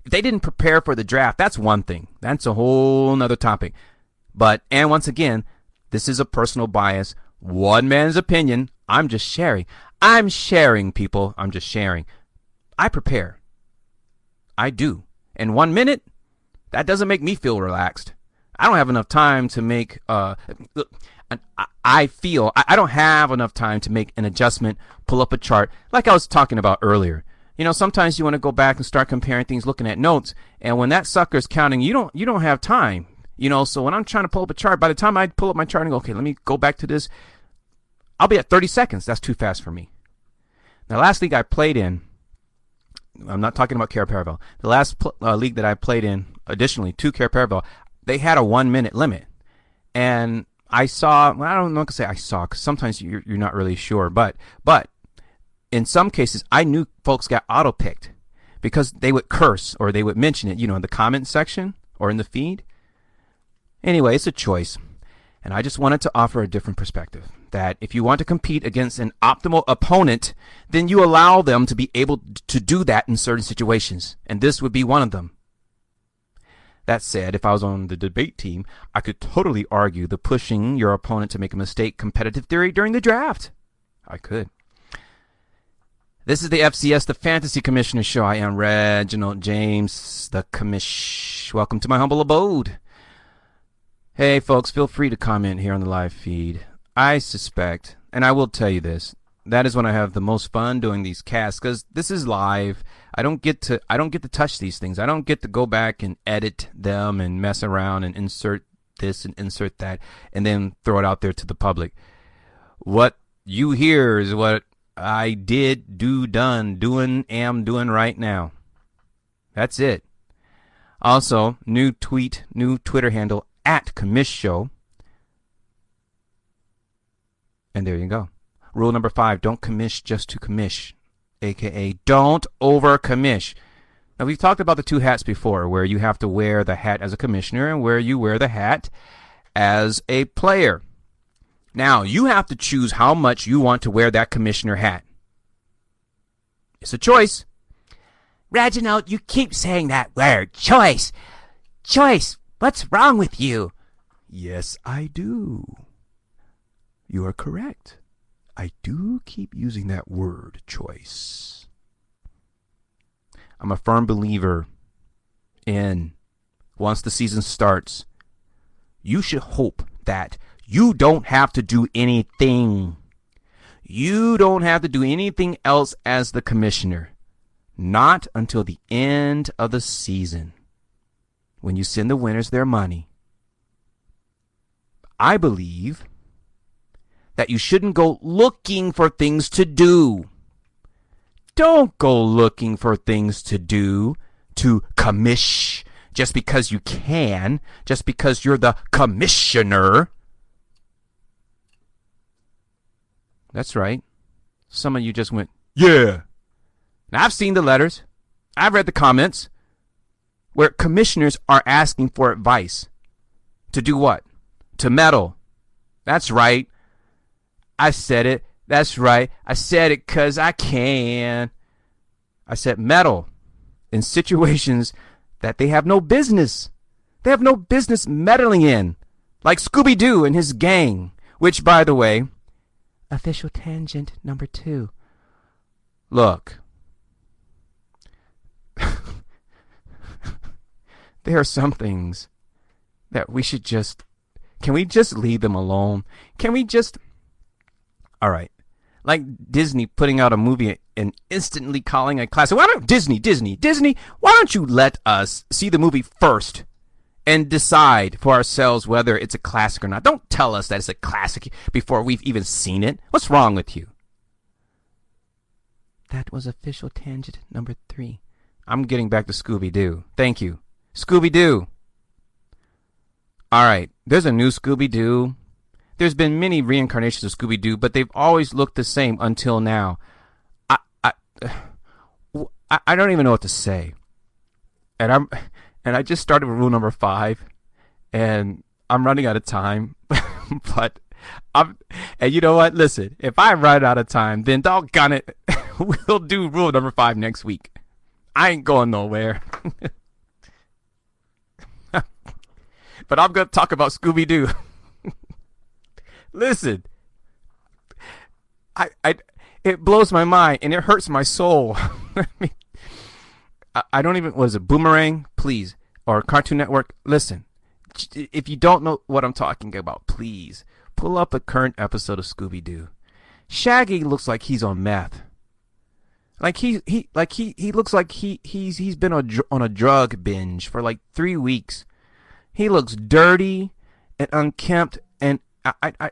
If they didn't prepare for the draft, that's one thing. That's a whole nother topic. And once again, this is a personal bias. One man's opinion. I'm just sharing. I'm sharing, people. I'm just sharing. I prepare. I do. And 1 minute, that doesn't make me feel relaxed. I don't have enough time to make, I don't have enough time to make an adjustment, pull up a chart, like I was talking about earlier. Sometimes you want to go back and start comparing things, looking at notes, and when that sucker's counting, you don't have time. So when I'm trying to pull up a chart, by the time I pull up my chart and go, okay, let me go back to this, I'll be at 30 seconds. That's too fast for me. Now, last league I played in, I'm not talking about Caraparville. The last league that I played in, additionally, to Caraparville, they had a 1 minute limit. And I saw, well, I don't know what to say I saw, because sometimes you're not really sure. But in some cases, I knew folks got auto-picked because they would curse or they would mention it, in the comment section or in the feed. Anyway, it's a choice. And I just wanted to offer a different perspective, that if you want to compete against an optimal opponent, then you allow them to be able to do that in certain situations. And this would be one of them. That said, if I was on the debate team, I could totally argue the pushing your opponent to make a mistake competitive theory during the draft. I could. This is the FCS, the Fantasy Commissioner Show. I am Reginald James, the Commish. Welcome to my humble abode. Hey, folks, feel free to comment here on the live feed. I suspect, and I will tell you this, that is when I have the most fun doing these casts, because this is live. I don't get to touch these things. I don't get to go back and edit them and mess around and insert this and insert that and then throw it out there to the public. What you hear is what I did, am doing right now. That's it. Also, new Twitter handle at Commish Show. And there you go. Rule number 5, don't commish just to commish, aka don't over commish. Now, we've talked about the two hats before, where you have to wear the hat as a commissioner and where you wear the hat as a player. Now, you have to choose how much you want to wear that commissioner hat. It's a choice. Reginald, you keep saying that word, choice. Choice, what's wrong with you? Yes, I do. You are correct. I do keep using that word, choice. I'm a firm believer in, once the season starts, you should hope that you don't have to do anything. You don't have to do anything else as the commissioner. Not until the end of the season, when you send the winners their money. I believe that you shouldn't go looking for things to do. Don't go looking for things to do to commish just because you can, just because you're the commissioner. That's right. Some of you just went, yeah. Now, I've seen the letters. I've read the comments where commissioners are asking for advice. To do what? To meddle. That's right. I said it. That's right. I said it because I can. I said meddle in situations that they have no business. They have no business meddling in. Like Scooby Doo and his gang. Which, by the way, official tangent number 2. Look. There are some things that we should just... Can we just leave them alone? Can we just... All right. Like Disney putting out a movie and instantly calling a classic. Why don't Disney, why don't you let us see the movie first and decide for ourselves whether it's a classic or not? Don't tell us that it's a classic before we've even seen it. What's wrong with you? That was official tangent number 3. I'm getting back to Scooby Doo. Thank you. Scooby-Doo. All right, there's a new Scooby-Doo. There's been many reincarnations of Scooby-Doo, but they've always looked the same until now. I don't even know what to say. And I just started with rule number 5, and I'm running out of time. But and you know what? Listen, if I run out of time, then doggone it, we'll do rule number 5 next week. I ain't going nowhere. But I'm going to talk about Scooby-Doo. Listen, it blows my mind and it hurts my soul. I don't even, what is it, Boomerang, please, or Cartoon Network? Listen, if you don't know what I'm talking about, please pull up a current episode of Scooby-Doo. Shaggy looks like he's on meth. Like he looks like he's been on a drug binge for like 3 weeks. He looks dirty and unkempt, and I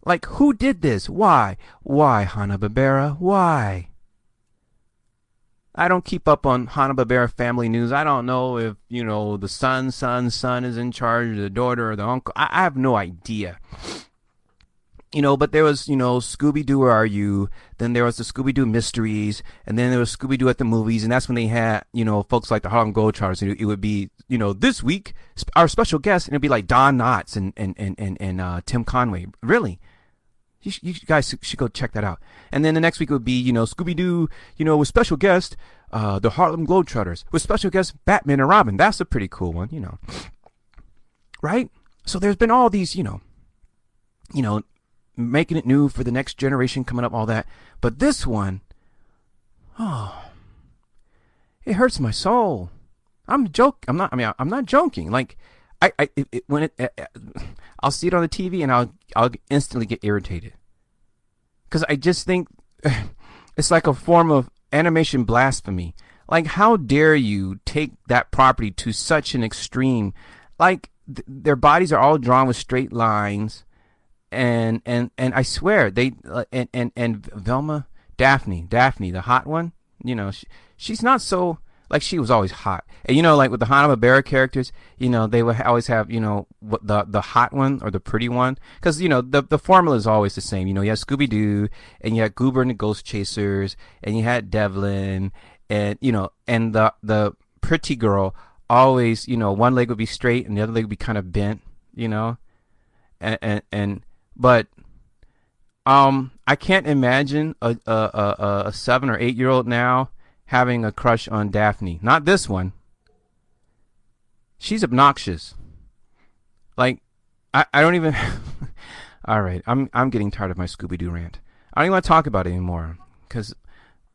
like, who did this? Why Hanna-Barbera? Why? I don't keep up on Hanna-Barbera family news. I don't know if, the son is in charge, the daughter, or the uncle. I have no idea. But there was, Scooby-Doo, Where Are You? Then there was the Scooby-Doo Mysteries, and then there was Scooby-Doo at the Movies, and that's when they had, folks like the Harlem Globetrotters. It would be, this week, our special guest, and it'd be like Don Knotts and Tim Conway. Really? You guys should go check that out. And then the next week would be, Scooby-Doo, with special guest, the Harlem Globetrotters, with special guest Batman and Robin. That's a pretty cool one, Right? So there's been all these, making it new for the next generation coming up, all that. But this one, it hurts my soul. I'm not joking. Like, I'll see it on the TV and I'll instantly get irritated. Because I just think it's like a form of animation blasphemy. Like, how dare you take that property to such an extreme? Like, their bodies are all drawn with straight lines. And I swear they and Velma, Daphne, the hot one, she's not so, like, she was always hot. And like with the Hanna-Barbera characters, they would always have, the hot one or the pretty one, because the formula is always the same. You had Scooby-Doo, and you had Goober and the Ghost Chasers, and you had Devlin, and and the pretty girl always, one leg would be straight and the other leg would be kind of bent, But I can't imagine a 7 or 8 year old now having a crush on Daphne. Not this one. She's obnoxious. Like, I don't even. All right, I'm getting tired of my Scooby Doo rant. I don't even want to talk about it anymore because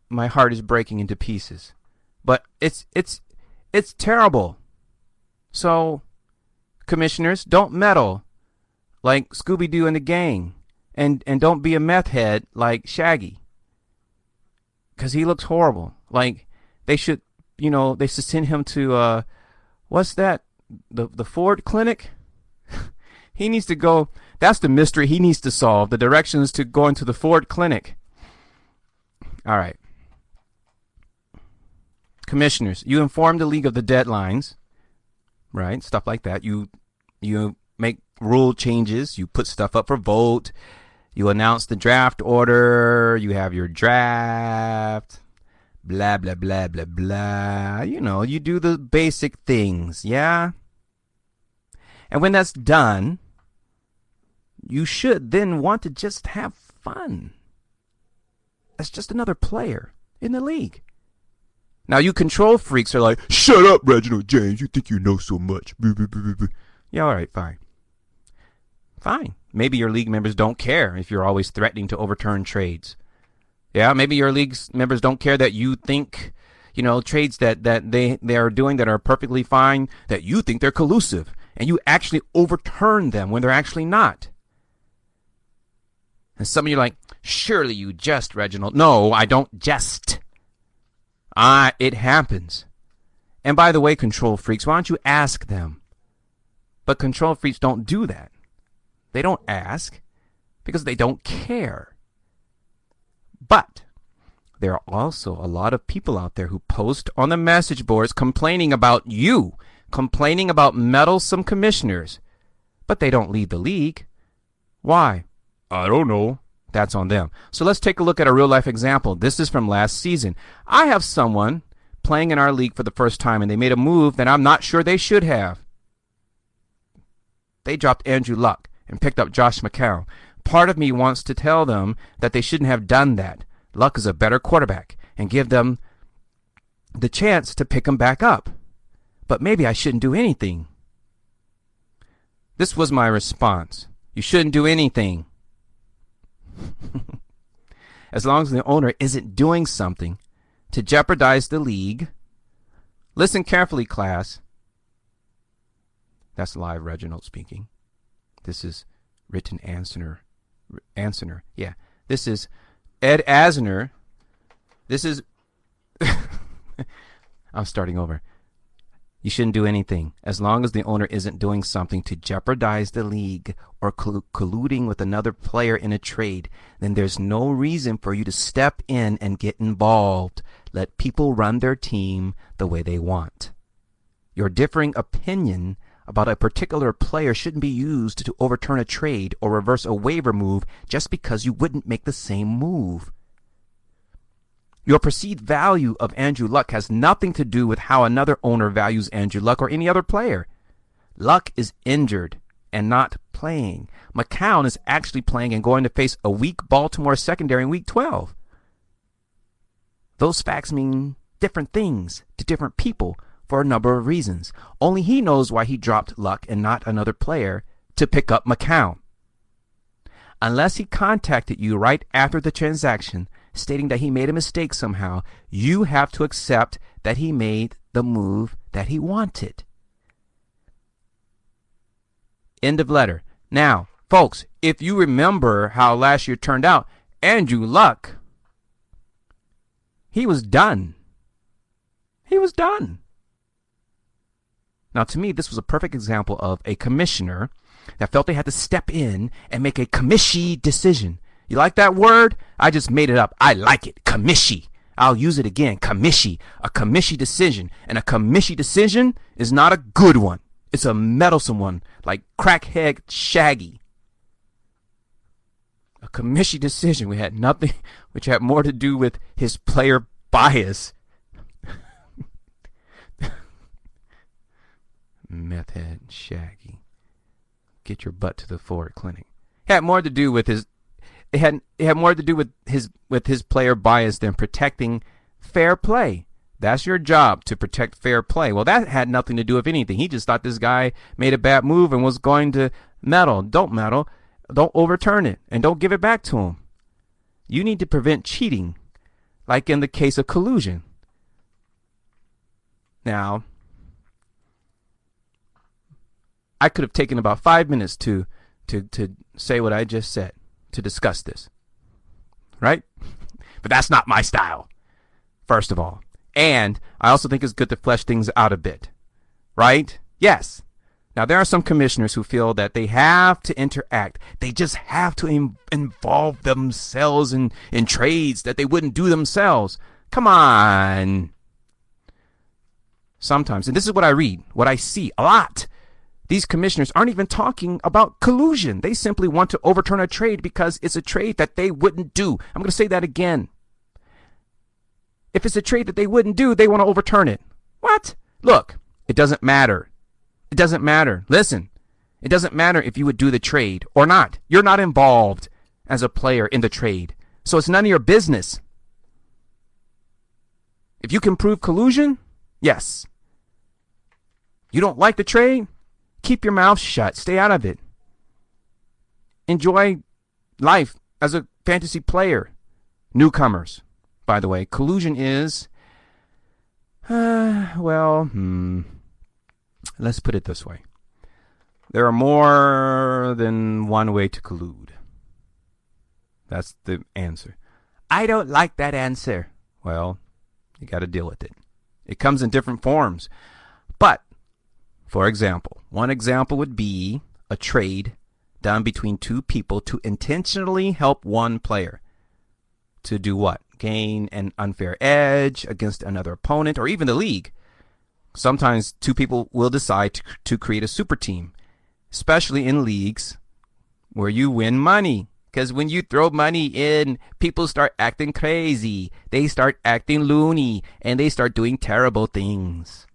my heart is breaking into pieces. But it's terrible. So, commissioners, don't meddle like Scooby-Doo and the gang, and don't be a meth head like Shaggy, because he looks horrible. Like, they should send him to what's that, the Ford Clinic. He needs to go. That's the mystery he needs to solve, the directions to going to the Ford Clinic. All right, commissioners, you inform the league of the deadlines, right? Stuff like that. You make rule changes, you put stuff up for vote, you announce the draft order, you have your draft, blah blah blah blah blah. You do the basic things, yeah? And when that's done, you should then want to just have fun. That's just another player in the league. Now, you control freaks are like, shut up, Reginald James, you think you know so much. Yeah, all right, fine. Fine. Maybe your league members don't care if you're always threatening to overturn trades. Yeah, maybe your league members don't care that you think, trades that they are doing that are perfectly fine, that you think they're collusive, and you actually overturn them when they're actually not. And some of you are like, surely you jest, Reginald. No, I don't jest. It happens. And by the way, control freaks, why don't you ask them? But control freaks don't do that. They don't ask because they don't care. But there are also a lot of people out there who post on the message boards complaining about you, complaining about meddlesome commissioners, but they don't leave the league. Why? I don't know. That's on them. So let's take a look at a real-life example. This is from last season. I have someone playing in our league for the first time, and they made a move that I'm not sure they should have. They dropped Andrew Luck and picked up Josh McCown. Part of me wants to tell them that they shouldn't have done that. Luck is a better quarterback and give them the chance to pick him back up. But maybe I shouldn't do anything. This was my response. You shouldn't do anything. As long as the owner isn't doing something to jeopardize the league. Listen carefully, class. That's live Reginald speaking. This is written Answer. Yeah. This is Ed Asner. This is I'm starting over. You shouldn't do anything as long as the owner isn't doing something to jeopardize the league or colluding with another player in a trade. Then there's no reason for you to step in and get involved. Let people run their team the way they want. Your differing opinion about a particular player shouldn't be used to overturn a trade or reverse a waiver move just because you wouldn't make the same move. Your perceived value of Andrew Luck has nothing to do with how another owner values Andrew Luck or any other player. Luck is injured and not playing. McCown is actually playing and going to face a weak Baltimore secondary in Week 12. Those facts mean different things to different people for a number of reasons. Only he knows why he dropped Luck and not another player to pick up McCown. Unless he contacted you right after the transaction, stating that he made a mistake somehow, you have to accept that he made the move that he wanted. End of letter. Now, folks, if you remember how last year turned out, Andrew Luck, he was done. He was done. Now, to me, this was a perfect example of a commissioner that felt they had to step in and make a commishy decision. You like that word? I just made it up. I like it. Commishy. I'll use it again. Commishy. A commishy decision. And a commishy decision is not a good one. It's a meddlesome one, like crackhead Shaggy. A commishy decision which had more to do with his player bias. Meth head Shaggy. Get your butt to the Ford Clinic. It had more to do with his player bias than protecting fair play. That's your job, to protect fair play. Well, that had nothing to do with anything. He just thought this guy made a bad move and was going to meddle. Don't meddle. Don't overturn it, and don't give it back to him. You need to prevent cheating, like in the case of collusion. Now, I could have taken about 5 minutes to say what I just said, to discuss this, right? But that's not my style, first of all. And I also think it's good to flesh things out a bit, right? Yes. Now, there are some commissioners who feel that they have to interact. They just have to involve themselves in trades that they wouldn't do themselves. Come on. Sometimes, and this is what I read, what I see a lot. These commissioners aren't even talking about collusion. They simply want to overturn a trade because it's a trade that they wouldn't do. I'm going to say that again. If it's a trade that they wouldn't do, they want to overturn it. What? Look, it doesn't matter. It doesn't matter. Listen, it doesn't matter if you would do the trade or not. You're not involved as a player in the trade. So it's none of your business. If you can prove collusion, yes. You don't like the trade? Keep your mouth shut. Stay out of it. Enjoy life as a fantasy player. Newcomers, by the way. Collusion is, let's put it this way. There are more than one way to collude. That's the answer. I don't like that answer. Well, you got to deal with it. It comes in different forms. But, for example, one example would be a trade done between two people to intentionally help one player. To do what? Gain an unfair edge against another opponent or even the league. sometimes two people will decide to create a super team, especially in leagues where you win money. Because when you throw money in, people start acting crazy. They start acting loony, and they start doing terrible things.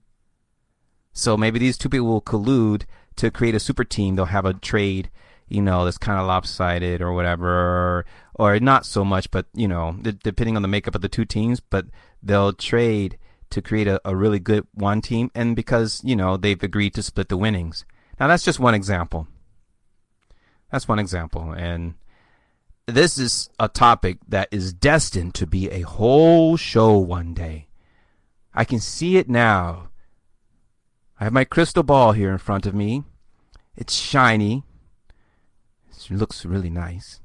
So maybe these two people will collude to create a super team. They'll have a trade, that's kind of lopsided or whatever, or not so much, but, depending on the makeup of the two teams, but they'll trade to create a really good one team, and because, they've agreed to split the winnings. Now, that's just one example. That's one example, and this is a topic that is destined to be a whole show one day. I can see it now. I have my crystal ball here in front of me. It's shiny. It looks really nice.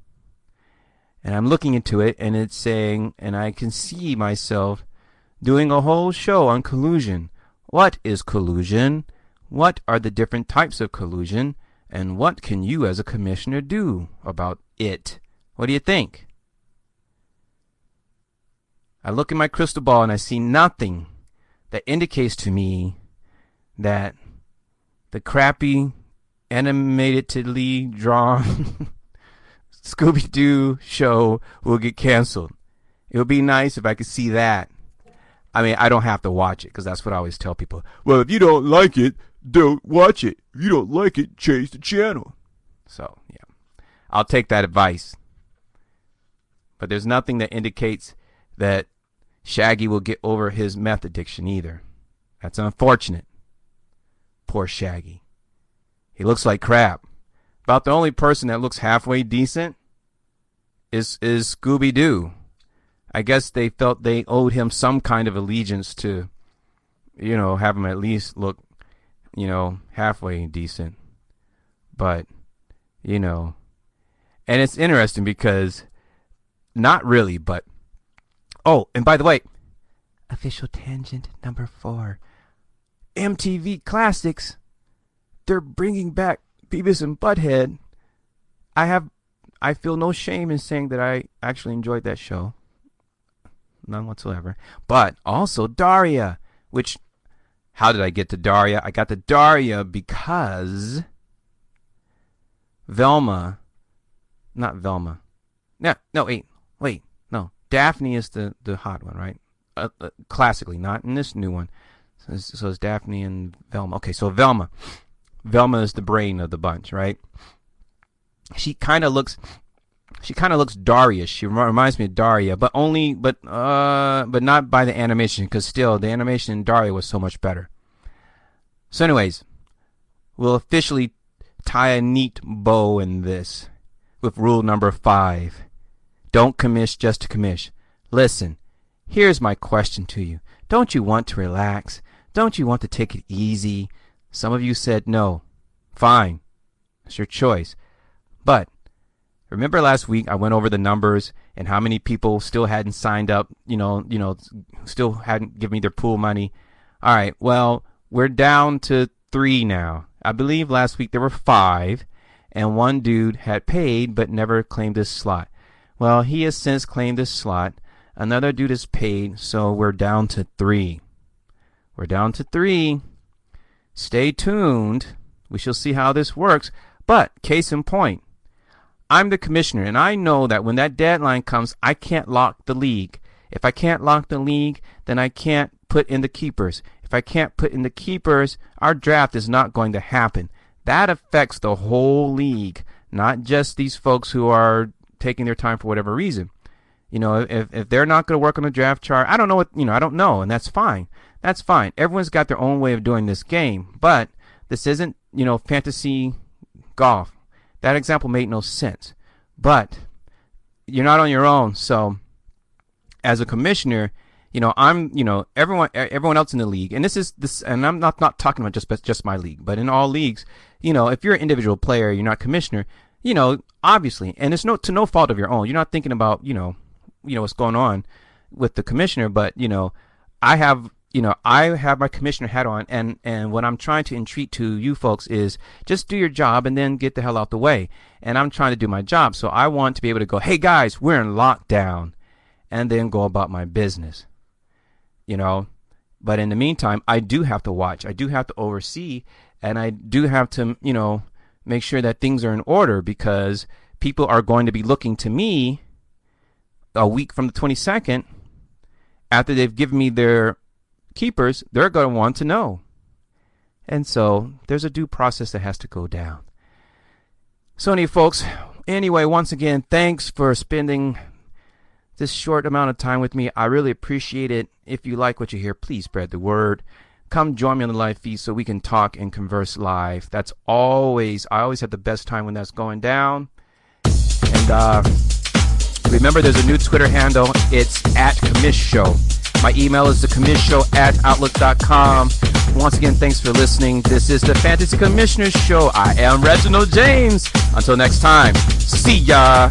And I'm looking into it, and it's saying, and I can see myself doing a whole show on collusion. What is collusion? What are the different types of collusion? And what can you as a commissioner do about it? What do you think? I look in my crystal ball and I see nothing that indicates to me that the crappy animatedly drawn Scooby Doo show will get canceled. It would be nice if I could see that. I mean, I don't have to watch it, because that's what I always tell people. Well, if you don't like it, don't watch it. If you don't like it, change the channel. So, yeah, I'll take that advice. But there's nothing that indicates that Shaggy will get over his meth addiction either. That's unfortunate. Poor Shaggy. He looks like crap. About the only person that looks halfway decent is Scooby Doo. I guess they felt they owed him some kind of allegiance to, have him at least look, halfway decent. But, and it's interesting because, not really, but, oh, and by the way, official tangent number 4, MTV Classics, they're bringing back Beavis and Butthead. I feel no shame in saying that I actually enjoyed that show. None whatsoever. But also Daria, which, how did I get to Daria? I got to Daria because Velma, not Velma. No, wait, no. Daphne is the hot one, right? Classically, not in this new one. So it's Daphne and Velma. Okay, so Velma is the brain of the bunch, right? She kind of looks Daria. She reminds me of Daria, but not by the animation, because still the animation in Daria was so much better. So anyways, we'll officially tie a neat bow in this with rule number 5. Don't commish just to commish. Listen, here's my question to you. Don't you want to relax? Don't you want to take it easy? Some of you said no. Fine. It's your choice. But remember last week I went over the numbers and how many people still hadn't signed up, still hadn't given me their pool money. All right, well, we're down to 3 now. I believe last week there were 5, and one dude had paid but never claimed his slot. Well, he has since claimed his slot. Another dude is paid, so we're down to 3. We're down to 3. Stay tuned. We shall see how this works. But, case in point, I'm the commissioner, and I know that when that deadline comes, I can't lock the league. If I can't lock the league, then I can't put in the keepers. If I can't put in the keepers, our draft is not going to happen. That affects the whole league, not just these folks who are taking their time for whatever reason. If they're not going to work on the draft chart, I don't know I don't know, and that's fine. That's fine. Everyone's got their own way of doing this game, but this isn't, fantasy golf. That example made no sense. But you're not on your own. So as a commissioner, I'm, everyone else in the league, and this, and I'm not talking about just my league, but in all leagues, if you're an individual player, you're not commissioner, obviously, and it's to no fault of your own. You're not thinking about, what's going on with the commissioner, but, I have my commissioner hat on, and what I'm trying to entreat to you folks is just do your job and then get the hell out the way. And I'm trying to do my job, so I want to be able to go, hey guys, we're in lockdown, and then go about my business. But in the meantime, I do have to watch. I do have to oversee, and I do have to, make sure that things are in order, because people are going to be looking to me a week from the 22nd. After they've given me their keepers, they're going to want to know. And so there's a due process that has to go down. So anyway, once again, thanks for spending this short amount of time with me. I really appreciate it. If you like what you hear, please spread the word. Come join me on the live feed so we can talk and converse live. I always have the best time when that's going down. And remember, there's a new Twitter handle. It's @Commish Show. My email is thecommissshow@outlook.com. Once again, thanks for listening. This is the Fantasy Commissioner Show. I am Reginald James. Until next time, see ya.